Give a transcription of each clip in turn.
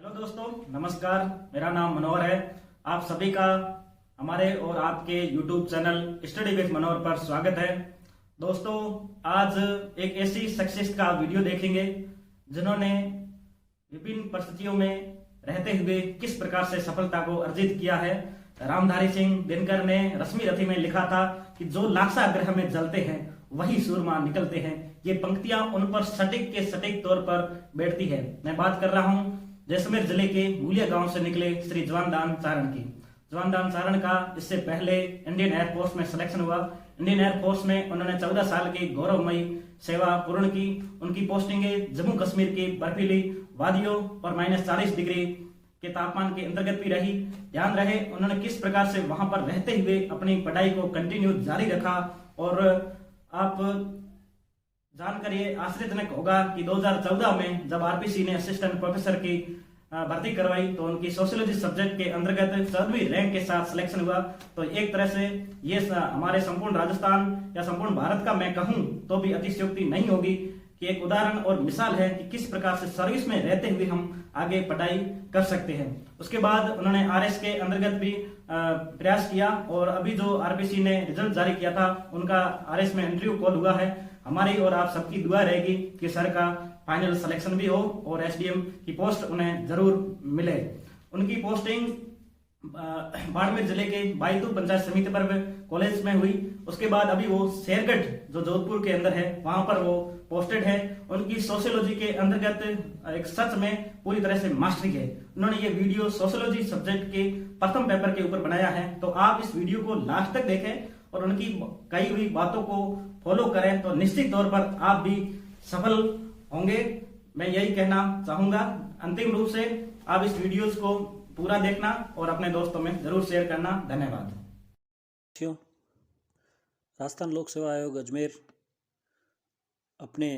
Hello दोस्तों, नमस्कार। मेरा नाम मनोहर है। आप सभी का हमारे और आपके YouTube चैनल स्टडी विद मनोहर पर स्वागत है। दोस्तों, आज एक ऐसी शख्सियत का वीडियो देखेंगे जिन्होंने विभिन्न परिस्थितियों में रहते हुए किस प्रकार से सफलता को अर्जित किया है। रामधारी सिंह दिनकर ने रश्मि रथी में लिखा था कि जो लाक्षा ग्रह में जलते हैं वही सूरमा निकलते हैं। ये पंक्तियां उन पर सटीक के सटीक तौर पर बैठती है। मैं बात कर रहा हूं जैसलमेर जिले के मूलिया गांव से निकले श्री जवानदान चारण की। जवानदान चारण का इससे पहले इंडियन एयरफोर्स में सिलेक्शन हुआ। इंडियन एयरफोर्स में उन्होंने 14 साल की गौरवमयी सेवा पूर्ण की। उनकी पोस्टिंगें जम्मू कश्मीर की बर्फीली वादियों और -40 डिग्री के तापमान के अंतर्गत भी रही। ध्यान रहे उन्होंने किस प्रकार से वहां पर रहते हुए अपनी पढ़ाई को कंटिन्यू जारी रखा। और आप जानकर ये आश्चर्यजनक होगा कि 2014 में जब आरपीसी ने असिस्टेंट प्रोफेसर की भर्ती करवाई तो उनकी सोशियोलॉजी सब्जेक्ट के अंतर्गत 14वीं रैंक के साथ सिलेक्शन हुआ। तो एक तरह से ये हमारे संपूर्ण राजस्थान या संपूर्ण भारत का मैं कहूं तो भी अतिशयोक्ति नहीं होगी कि एक उदाहरण और मिसाल है कि किस प्रकार से सर्विस में रहते हुए हम आगे पढ़ाई कर सकते हैं। उसके बाद उन्होंने आरएस के अंतर्गत भी प्रयास किया और अभी जो आरपीसी ने रिजल्ट जारी किया था उनका आरएस में इंटरव्यू कॉल हुआ है। हमारी और आप सबकी दुआ रहेगी कि सर का फाइनल सिलेक्शन भी हो और एसडीएम की पोस्ट उन्हें जरूर मिले। उनकी पोस्टिंग बाड़मेर जिले के बायतू पंचायत समिति पर कॉलेज में हुई। उसके बाद अभी वो शेरगढ़ जो जोधपुर के अंदर है वहां पर वो पोस्टेड है। उनकी सोशियोलॉजी के अंतर्गत एक सच में पूरी तरह से मास्टरी है। उन्होंने ये वीडियो सोशियोलॉजी सब्जेक्ट के प्रथम पेपर के ऊपर बनाया है। तो आप इस वीडियो को लास्ट तक देखें और उनकी कही हुई बातों को फॉलो करें तो निश्चित तौर पर आप भी सफल होंगे। मैं यही कहना चाहूंगा। अंतिम रूप से आप इस वीडियोस को पूरा देखना और अपने दोस्तों में जरूर शेयर करना। धन्यवाद। राजस्थान लोक सेवा आयोग अजमेर अपने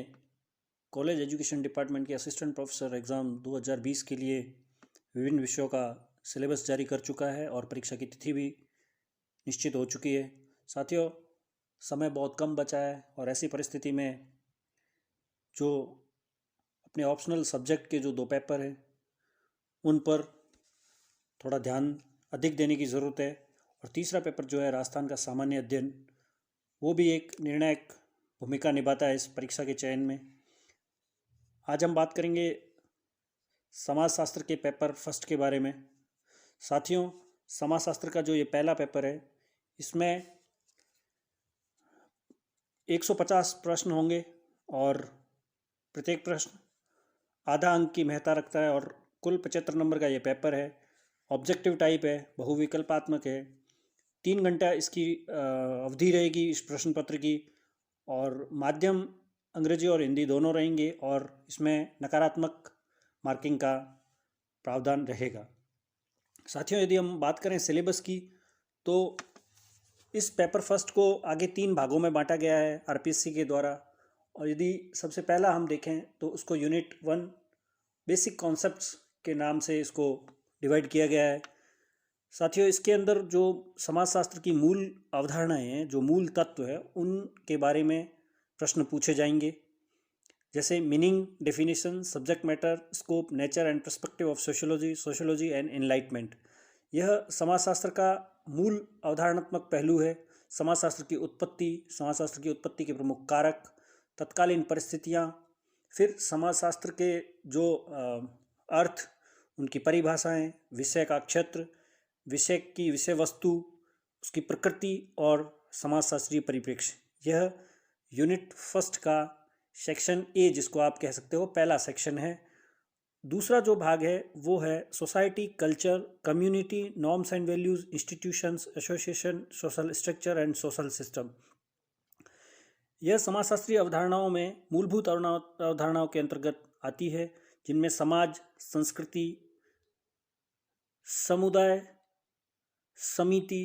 कॉलेज एजुकेशन डिपार्टमेंट के असिस्टेंट प्रोफेसर एग्ज़ाम 2020 के लिए विभिन्न विषयों का सिलेबस जारी कर चुका है और परीक्षा की तिथि भी निश्चित हो चुकी है। साथियों, समय बहुत कम बचा है और ऐसी परिस्थिति में जो अपने ऑप्शनल सब्जेक्ट के जो 2 पेपर हैं उन पर थोड़ा ध्यान अधिक देने की ज़रूरत है। और तीसरा पेपर जो है राजस्थान का सामान्य अध्ययन, वो भी एक निर्णायक भूमिका निभाता है इस परीक्षा के चयन में। आज हम बात करेंगे समाजशास्त्र के पेपर फर्स्ट के बारे में। साथियों, समाजशास्त्र का जो ये पहला पेपर है इसमें 150 प्रश्न होंगे और प्रत्येक प्रश्न आधा अंक की महत्ता रखता है और कुल 75 नंबर का ये पेपर है। ऑब्जेक्टिव टाइप है, बहुविकल्पात्मक है। 3 घंटा इसकी अवधि रहेगी इस प्रश्न पत्र की और माध्यम अंग्रेजी और हिंदी दोनों रहेंगे और इसमें नकारात्मक मार्किंग का प्रावधान रहेगा। साथियों, यदि हम बात करें सिलेबस की तो इस पेपर फर्स्ट को आगे 3 भागों में बांटा गया है आरपीएससी के द्वारा। और यदि सबसे पहला हम देखें तो उसको यूनिट 1 बेसिक कॉन्सेप्ट्स के नाम से इसको डिवाइड किया गया है। साथियों, इसके अंदर जो समाजशास्त्र की मूल अवधारणाएं हैं, जो मूल तत्व है, उनके बारे में प्रश्न पूछे जाएंगे, जैसे meaning, definition, subject matter, scope, nature and perspective of sociology, sociology and enlightenment. यह समाजशास्त्र का मूल अवधारणात्मक पहलू है। समाजशास्त्र की उत्पत्ति के प्रमुख कारक, तत्कालीन परिस्थितियाँ, फिर समाजशास्त्र के जो अर्थ, उनकी परिभाषाएं, विषय का क्षेत्र, विषय की विषय वस्तु, उसकी प्रकृति और समाजशास्त्रीय परिप्रेक्ष्य। यह यूनिट फर्स्ट का सेक्शन ए, जिसको आप कह सकते हो पहला सेक्शन है। दूसरा जो भाग है वो है society, culture, community, norms and values, institutions, association, social structure and social system. यह समाजशास्त्रीय अवधारणाओं में मूलभूत अवधारणाओं के अंतर्गत आती है, जिनमें समाज, संस्कृति, समुदाय, समिति,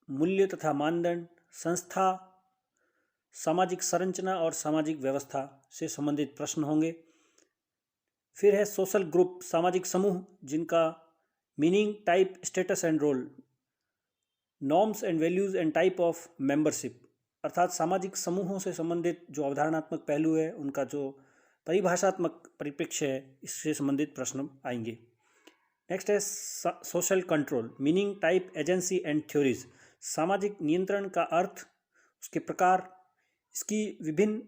मूल्य तथा मानदंड, संस्था, सामाजिक संरचना और सामाजिक व्यवस्था से संबंधित प्रश्न होंगे। फिर है सोशल ग्रुप, सामाजिक समूह, जिनका meaning, type, status and role, norms and values and type of membership, अर्थात सामाजिक समूहों से संबंधित जो अवधारणात्मक पहलू है, उनका जो परिभाषात्मक परिप्रेक्ष्य है, इससे संबंधित प्रश्न आएंगे। नेक्स्ट है social control, meaning, type, agency and theories. सामाजिक नियंत्रण का अर्थ, उसके प्रकार, इसकी विभिन्न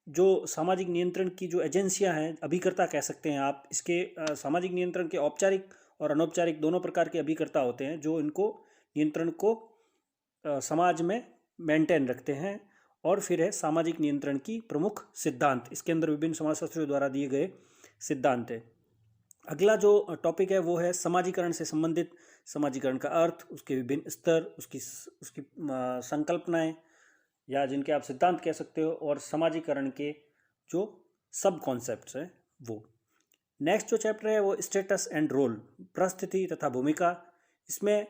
जो सामाजिक नियंत्रण की जो एजेंसियां हैं, अभिकर्ता कह सकते हैं आप इसके। सामाजिक नियंत्रण के औपचारिक और अनौपचारिक दोनों प्रकार के अभिकर्ता होते हैं जो इनको नियंत्रण को समाज में मेंटेन रखते हैं। और फिर है सामाजिक नियंत्रण की प्रमुख सिद्धांत, इसके अंदर विभिन्न समाजशास्त्रियों द्वारा दिए गए सिद्धांत है। अगला जो टॉपिक है वो है समाजीकरण से संबंधित। समाजीकरण का अर्थ, उसके विभिन्न स्तर, उसकी संकल्पनाएं या जिनके आप सिद्धांत कह सकते हो, और समाजीकरण के जो सब कॉन्सेप्ट्स हैं वो। नेक्स्ट जो चैप्टर है वो स्टेटस एंड रोल, परिस्थिति तथा भूमिका। इसमें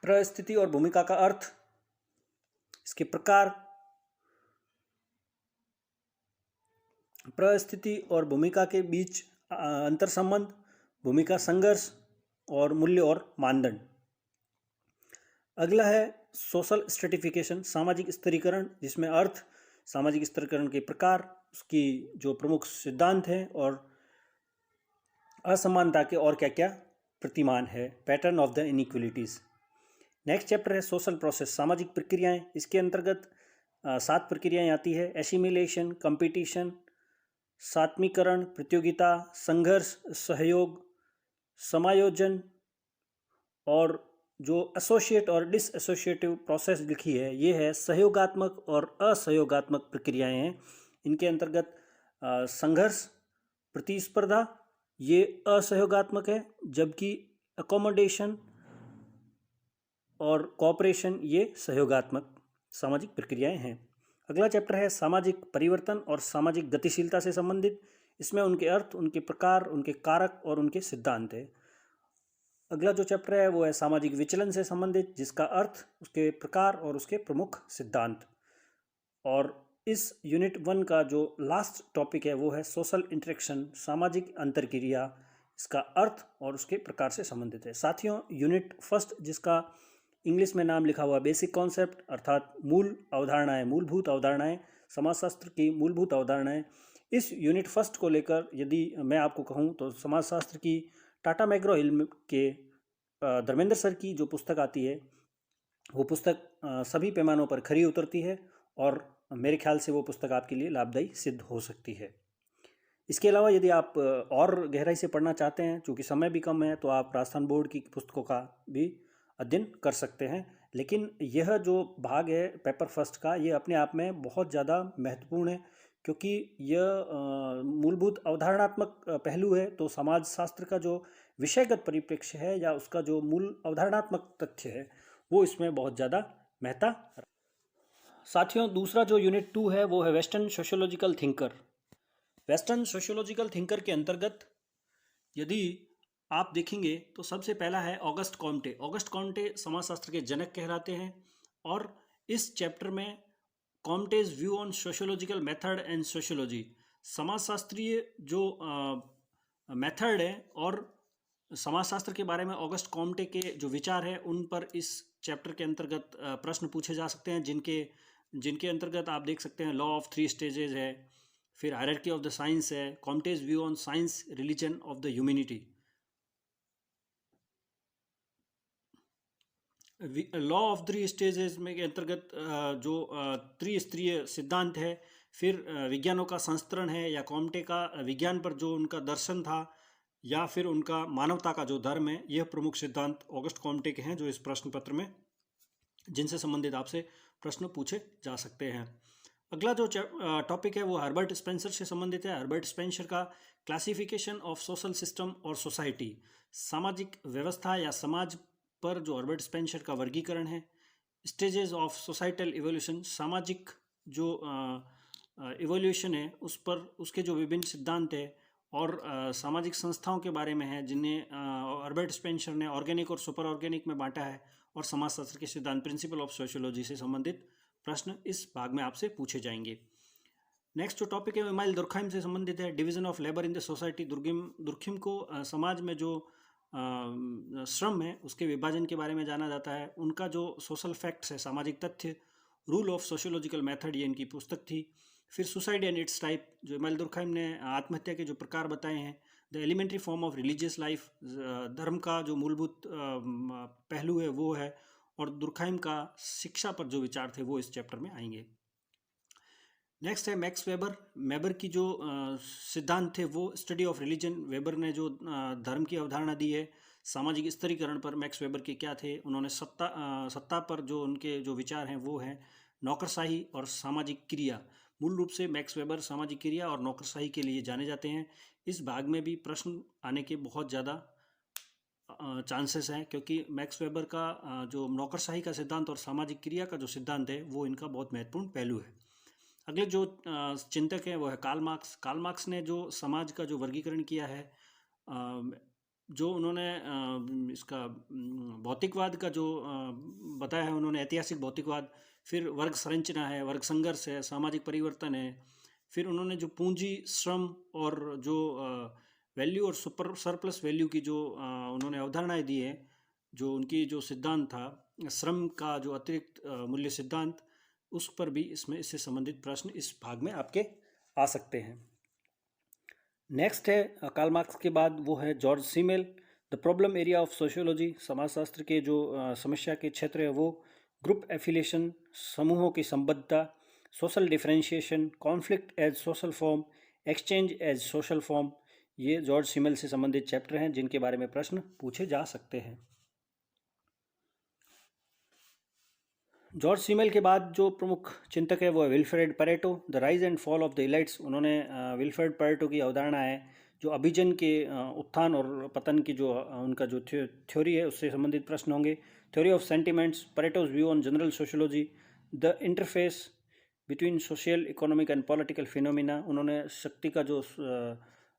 परिस्थिति और भूमिका का अर्थ, इसके प्रकार, परिस्थिति और भूमिका के बीच अंतर संबंध, भूमिका संघर्ष और मूल्य और मानदंड। अगला है सोशल स्ट्रेटिफिकेशन, सामाजिक स्तरीकरण, जिसमें अर्थ, सामाजिक स्तरीकरण के प्रकार, उसकी जो प्रमुख सिद्धांत हैं और असमानता के और क्या क्या प्रतिमान है, pattern of the inequalities. Next chapter है सोशल प्रोसेस, सामाजिक प्रक्रियाएं। इसके अंतर्गत 7 प्रक्रियाएं आती है: एसिमिलेशन, कंपटीशन, सात्मीकरण, प्रतियोगिता, संघर्ष, सहयोग, समायोजन, और जो एसोसिएट और डिसएसोसिएटिव प्रोसेस लिखी है ये है सहयोगात्मक और असहयोगात्मक प्रक्रियाएं हैं। इनके अंतर्गत संघर्ष, प्रतिस्पर्धा ये असहयोगात्मक है, जबकि अकोमोडेशन और कोऑपरेशन ये सहयोगात्मक सामाजिक प्रक्रियाएं हैं। अगला चैप्टर है सामाजिक परिवर्तन और सामाजिक गतिशीलता से संबंधित। इसमें उनके अर्थ, उनके प्रकार, उनके कारक और उनके सिद्धांत है। अगला जो चैप्टर है वो है सामाजिक विचलन से संबंधित, जिसका अर्थ, उसके प्रकार और उसके प्रमुख सिद्धांत। और इस यूनिट 1 का जो लास्ट टॉपिक है वो है सोशल इंटरेक्शन, सामाजिक अंतरक्रिया, इसका अर्थ और उसके प्रकार से संबंधित है। साथियों, यूनिट 1 जिसका इंग्लिश में नाम लिखा हुआ बेसिक कॉन्सेप्ट, अर्थात मूल अवधारणाएं, मूलभूत अवधारणाएं, समाजशास्त्र की मूलभूत अवधारणाएं, इस यूनिट 1 को लेकर यदि मैं आपको कहूँ तो समाजशास्त्र की टाटा मैग्रो हिल के धर्मेंद्र सर की जो पुस्तक आती है वो पुस्तक सभी पैमानों पर खरी उतरती है और मेरे ख्याल से वो पुस्तक आपके लिए लाभदायी सिद्ध हो सकती है। इसके अलावा यदि आप और गहराई से पढ़ना चाहते हैं, चूँकि समय भी कम है, तो आप राजस्थान बोर्ड की पुस्तकों का भी अध्ययन कर सकते हैं। लेकिन यह जो भाग है पेपर 1 का, ये अपने आप में बहुत ज़्यादा महत्वपूर्ण है, क्योंकि यह मूलभूत अवधारणात्मक पहलू है। तो समाजशास्त्र का जो विषयगत परिप्रेक्ष्य है या उसका जो मूल अवधारणात्मक तथ्य है वो इसमें बहुत ज़्यादा महत्ता। साथियों, दूसरा जो यूनिट 2 है वो है western sociological thinker. Western sociological thinker के अंतर्गत यदि आप देखेंगे तो सबसे पहला है ऑगस्ट कॉम्टे। ऑगस्ट कॉम्टे समाजशास्त्र के जनक कहलाते हैं और इस चैप्टर में Comte's view on sociological method and sociology, समाजशास्त्रीय जो मेथड है और समाजशास्त्र के बारे में ऑगस्ट कॉम्टे के जो विचार है उन पर इस चैप्टर के अंतर्गत प्रश्न पूछे जा सकते हैं, जिनके अंतर्गत आप देख सकते हैं लॉ ऑफ 3 स्टेजेस है, फिर हायरार्की ऑफ द साइंस है, Comte's view on science, religion of the humanity, law of 3 stages में के अंतर्गत जो त्रिस्तरीय सिद्धांत है, फिर विज्ञानों का संस्करण है या कॉम्टे का विज्ञान पर जो उनका दर्शन था या फिर उनका मानवता का जो धर्म है, यह प्रमुख सिद्धांत ऑगस्ट कॉम्टे के हैं जो इस प्रश्न पत्र में जिनसे संबंधित आपसे प्रश्न पूछे जा सकते हैं। अगला जो टॉपिक है वो हर्बर्ट स्पेंसर से संबंधित है। हर्बर्ट स्पेंसर का क्लासिफिकेशन ऑफ सोशल सिस्टम और सोसाइटी, सामाजिक व्यवस्था या समाज पर जो हर्बर्ट स्पेंसर का वर्गीकरण है, स्टेजेस ऑफ सोसाइटल इवोल्यूशन, सामाजिक जो इवोल्यूशन है उस पर उसके जो विभिन्न सिद्धांत है और सामाजिक संस्थाओं के बारे में है जिन्हें हर्बर्ट स्पेंसर ने ऑर्गेनिक और सुपर ऑर्गेनिक में बांटा है, और समाजशास्त्र के सिद्धांत प्रिंसिपल ऑफ सोशियोलॉजी से संबंधित प्रश्न इस भाग में आपसे पूछे जाएंगे। नेक्स्ट जो टॉपिक है इमाइल दुर्खइम से संबंधित है, division of labour in the society. Durkheim को समाज में जो श्रम है उसके विभाजन के बारे में जाना जाता है। उनका जो सोशल फैक्ट्स है, सामाजिक तथ्य, रूल ऑफ सोशियोलॉजिकल मेथड, ये इनकी पुस्तक थी। फिर सुसाइड एंड इट्स टाइप, जो इमाइल दुर्खइम ने आत्महत्या के जो प्रकार बताए हैं, the elementary form of religious life, धर्म का जो मूलभूत पहलू है वो है, और दुर्खाइम का शिक्षा पर जो विचार थे वो इस चैप्टर में आएंगे। नेक्स्ट है मैक्स वेबर। वेबर की जो सिद्धांत थे वो स्टडी ऑफ रिलीजन। वेबर ने जो धर्म की अवधारणा दी है सामाजिक स्तरीकरण पर, मैक्स वेबर के क्या थे, उन्होंने सत्ता पर जो उनके जो विचार हैं वो हैं नौकरशाही और सामाजिक क्रिया। मूल रूप से मैक्स वेबर सामाजिक क्रिया और नौकरशाही के लिए जाने जाते हैं। इस भाग में भी प्रश्न आने के बहुत ज़्यादा चांसेस हैं, क्योंकि मैक्स वेबर का जो नौकरशाही का सिद्धांत और सामाजिक क्रिया का जो सिद्धांत है वो इनका बहुत महत्वपूर्ण पहलू है। अगले जो चिंतक है वो है कार्ल मार्क्स। कार्ल मार्क्स ने जो समाज का जो वर्गीकरण किया है, जो उन्होंने इसका भौतिकवाद का जो बताया है, उन्होंने ऐतिहासिक भौतिकवाद, फिर वर्ग संरचना है, वर्ग संघर्ष है, सामाजिक परिवर्तन है, फिर उन्होंने जो पूंजी, श्रम और जो वैल्यू और सरप्लस वैल्यू की जो उन्होंने अवधारणाएं दी है, जो उनकी जो सिद्धांत था श्रम का जो अतिरिक्त मूल्य सिद्धांत, उस पर भी इसमें इससे संबंधित प्रश्न इस भाग में आपके आ सकते हैं। नेक्स्ट है कार्ल मार्क्स के बाद वो है George Simmel. The problem area of sociology, समाजशास्त्र के जो समस्या के क्षेत्र है वो ग्रुप एफिलिएशन, समूहों की संबद्धता, social differentiation, conflict as social form, exchange as social form, ये जॉर्ज सीमेल से संबंधित चैप्टर हैं जिनके बारे में प्रश्न पूछे जा सकते हैं। जॉर्ज सीमेल के बाद जो प्रमुख चिंतक है वो है Wilfred Pareto. The rise and fall of the elites, उन्होंने विल्फ्रेड पैरेटो की अवधारणा है जो अभिजन के उत्थान और पतन की जो उनका जो थ्योरी है उससे संबंधित प्रश्न होंगे। Theory of sentiments, Pareto's view on general sociology, the interface between social, economic and political phenomena, उन्होंने शक्ति का जो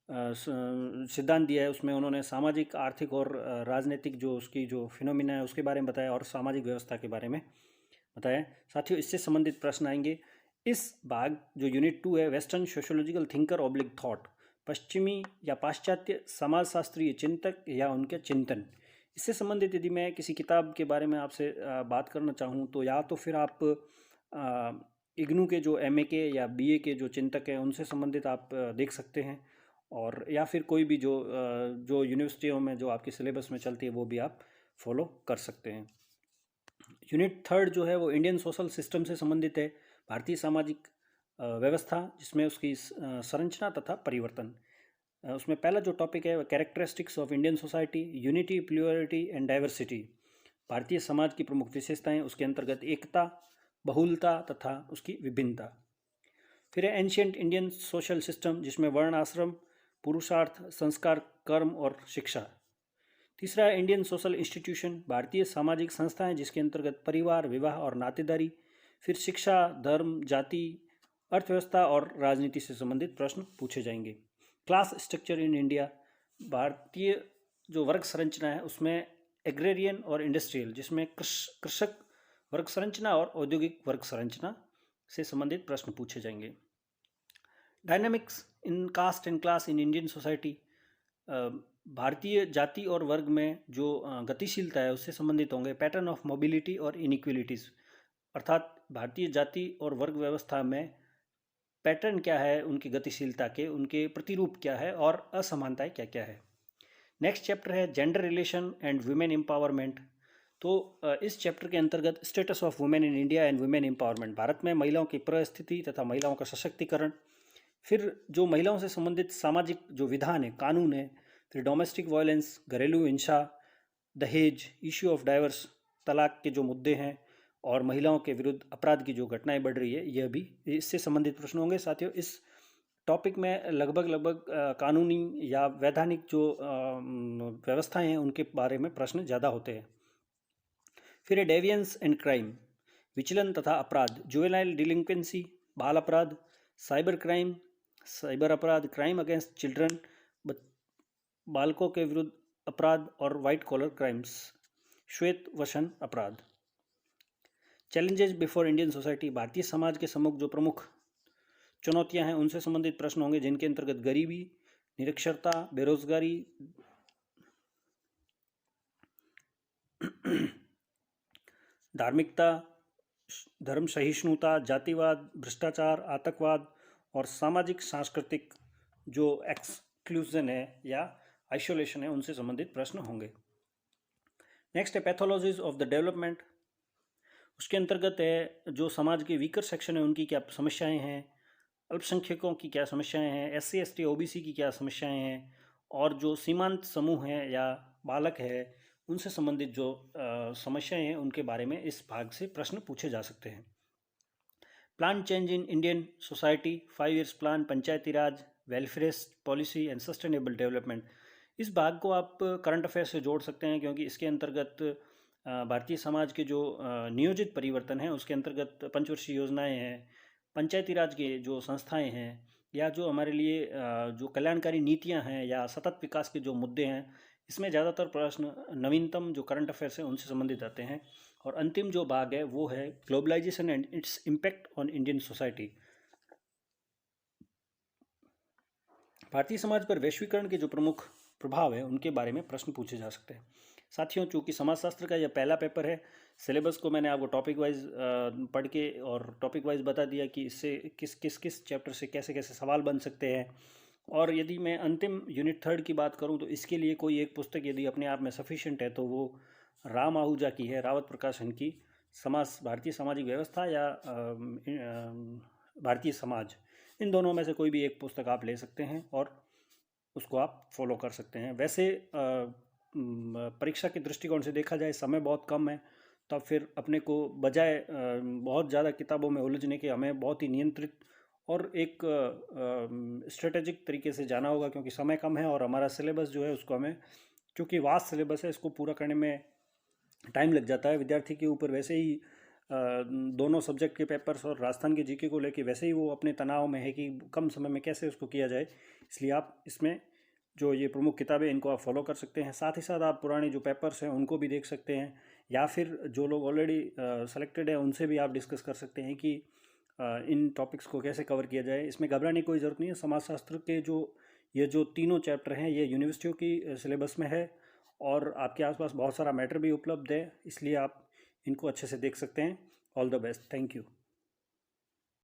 सिद्धांत दिया है उसमें उन्होंने सामाजिक, आर्थिक और राजनीतिक जो उसकी जो फिनोमिना है उसके बारे में बताया और सामाजिक व्यवस्था के बारे में बताया। साथियों, इससे संबंधित प्रश्न आएंगे। इस भाग जो यूनिट 2 है western sociological thinker oblique thought, पश्चिमी या पाश्चात्य समाजशास्त्रीय चिंतक या उनके चिंतन, इससे संबंधित यदि मैं किसी किताब के बारे में आपसे बात करना चाहूँ तो या तो फिर आप इग्नू के जो MA के या BA के जो चिंतक हैं उनसे संबंधित आप देख सकते हैं, और या फिर कोई भी जो यूनिवर्सिटियों में जो आपके सिलेबस में चलती है वो भी आप फॉलो कर सकते हैं। यूनिट 3 जो है वो इंडियन सोशल सिस्टम से संबंधित है, भारतीय सामाजिक व्यवस्था, जिसमें उसकी संरचना तथा परिवर्तन। उसमें पहला जो टॉपिक है characteristics of Indian society, unity, plurality and diversity, भारतीय समाज की प्रमुख विशेषताएं, उसके अंतर्गत एकता, बहुलता तथा उसकी विभिन्नता। फिर है एंशियंट इंडियन सोशल सिस्टम, जिसमें वर्ण आश्रम, पुरुषार्थ, संस्कार, कर्म और शिक्षा। तीसरा है इंडियन सोशल इंस्टीट्यूशन, भारतीय सामाजिक संस्थाएं जिसके अंतर्गत परिवार, विवाह और नातेदारी। फिर शिक्षा, धर्म, जाति, अर्थव्यवस्था और राजनीति से संबंधित प्रश्न पूछे जाएंगे। क्लास स्ट्रक्चर इन इंडिया, भारतीय जो वर्ग संरचना है उसमें एग्रेरियन और इंडस्ट्रियल, जिसमें कृषक वर्ग संरचना और औद्योगिक वर्ग संरचना से संबंधित प्रश्न पूछे जाएंगे। Dynamics in caste and class in Indian society, भारतीय जाति और वर्ग में जो गतिशीलता है उससे संबंधित होंगे। पैटर्न ऑफ मोबिलिटी और इनइक्वलिटीज़, अर्थात भारतीय जाति और वर्ग व्यवस्था में पैटर्न क्या है उनकी गतिशीलता के, उनके प्रतिरूप क्या है और असमानताएं क्या क्या है। नेक्स्ट चैप्टर है gender relation and women empowerment. तो इस चैप्टर के अंतर्गत status of women in India and women empowerment, Bharat में महिलाओं की परिस्थिति तथा महिलाओं का सशक्तिकरण। फिर जो महिलाओं से संबंधित सामाजिक जो विधान है, कानून है। फिर डोमेस्टिक वायलेंस, घरेलू हिंसा, दहेज, इश्यू ऑफ डाइवर्स, तलाक के जो मुद्दे हैं और महिलाओं के विरुद्ध अपराध की जो घटनाएं बढ़ रही है, यह भी इससे संबंधित प्रश्न होंगे। साथियों, इस टॉपिक में लगभग कानूनी या वैधानिक जो व्यवस्थाएं हैं उनके बारे में प्रश्न ज़्यादा होते हैं। फिर है डेवियंस एंड क्राइम, विचलन तथा अपराध, जुवेनाइल डिलिंक्वेंसी, बाल अपराध, साइबर क्राइम, साइबर अपराध, क्राइम अगेंस्ट चिल्ड्रन, बालकों के विरुद्ध अपराध और वाइट कॉलर क्राइम्स, श्वेत वसन अपराध। चैलेंजेस बिफोर इंडियन सोसाइटी, भारतीय समाज के सम्मुख जो प्रमुख चुनौतियां हैं उनसे संबंधित प्रश्न होंगे, जिनके अंतर्गत गरीबी, निरक्षरता, बेरोजगारी, धार्मिकता, धर्म सहिष्णुता, जातिवाद, भ्रष्टाचार, आतंकवाद और सामाजिक सांस्कृतिक जो एक्सक्लूजन है या आइसोलेशन है, उनसे संबंधित प्रश्न होंगे। नेक्स्ट है पैथोलॉजीज ऑफ द डेवलपमेंट। उसके अंतर्गत है जो समाज के वीकर सेक्शन है उनकी क्या समस्याएं हैं, अल्पसंख्यकों की क्या समस्याएं हैं, SC ST OBC की क्या समस्याएं हैं, और जो सीमांत समूह हैं या बालक है उनसे संबंधित जो समस्याएं हैं उनके बारे में इस भाग से प्रश्न पूछे जा सकते हैं। Plan change in Indian society, 5 years plan, Panchayati Raj, welfare policy and sustainable development. इस भाग को आप करंट अफेयर से जोड़ सकते हैं क्योंकि इसके अंतर्गत भारतीय समाज के जो नियोजित परिवर्तन हैं उसके अंतर्गत पंचवर्षीय योजनाएं हैं, पंचायती राज के जो संस्थाएं हैं, या जो हमारे लिए जो कल्याणकारी नीतियां हैं या सतत विकास के जो मुद्दे हैं, इसमें ज़्यादातर प्रश्न नवीनतम जो करंट अफेयर्स हैं उनसे संबंधित आते हैं। और अंतिम जो भाग है वो है globalisation and its impact on Indian society. भारतीय समाज पर वैश्वीकरण के जो प्रमुख प्रभाव है उनके बारे में प्रश्न पूछे जा सकते हैं। साथियों, चूँकि समाजशास्त्र का यह पहला पेपर है, सिलेबस को मैंने आपको टॉपिक वाइज पढ़ के और टॉपिक वाइज बता दिया कि इससे किस चैप्टर से कैसे कैसे सवाल बन सकते हैं। और यदि मैं अंतिम यूनिट 3 की बात करूं तो इसके लिए कोई एक पुस्तक यदि अपने आप में सफिशिएंट है तो वो राम आहूजा की है, रावत प्रकाशन की, भारतीय सामाजिक व्यवस्था या भारतीय समाज। इन दोनों में से कोई भी एक पुस्तक आप ले सकते हैं और उसको आप फॉलो कर सकते हैं। वैसे परीक्षा के दृष्टिकोण से देखा जाए समय बहुत कम है, तब फिर अपने को बजाय बहुत ज़्यादा किताबों में उलझने के हमें बहुत ही नियंत्रित और एक स्ट्रेटेजिक तरीके से जाना होगा क्योंकि समय कम है और हमारा सिलेबस जो है उसको हमें, चूँकि वास्ट सिलेबस है, इसको पूरा करने में टाइम लग जाता है। विद्यार्थी के ऊपर वैसे ही दोनों सब्जेक्ट के पेपर्स और राजस्थान के जीके को लेके वैसे ही वो अपने तनाव में है कि कम समय में कैसे उसको किया जाए, इसलिए आप इसमें जो ये प्रमुख किताबें इनको आप फॉलो कर सकते हैं। साथ ही साथ आप पुराने जो पेपर्स हैं उनको भी देख सकते हैं, या फिर जो लोग ऑलरेडी सेलेक्टेड हैं उनसे भी आप डिस्कस कर सकते हैं कि इन टॉपिक्स को कैसे कवर किया जाए। इसमें घबराने की कोई ज़रूरत नहीं है। समाजशास्त्र के ये जो तीनों चैप्टर हैं ये यूनिवर्सिटियों की सिलेबस में है और आपके आसपास बहुत सारा मैटर भी उपलब्ध है, इसलिए आप इनको अच्छे से देख सकते हैं। All the best, thank you.